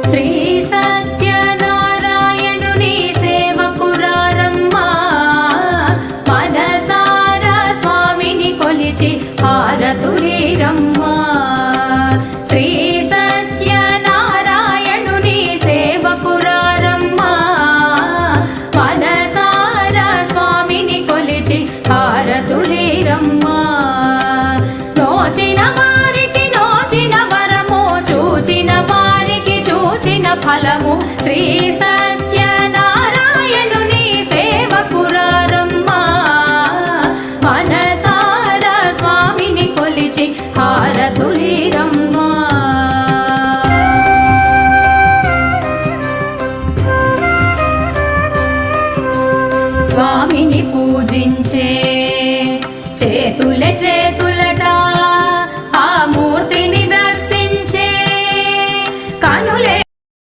శ్రీ సత్యనారాయణుని సేవకురారమ్మా మనసారా స్వామిని కొలిచి హారతులీరమ్మా శ్రీ సత్యనారాయణుని సేవకురారమ్మా మనసారా స్వామిని కొలిచి హారతులీరమ్మా నోచిన వారికి నోచిన వరము చూచిన వారికి చూచిన ఫలము శ్రీ సత్యనారాయణుని సేవకురారమ్మా మనసారా స్వామిని కొలిచి హారతులీరమ్మా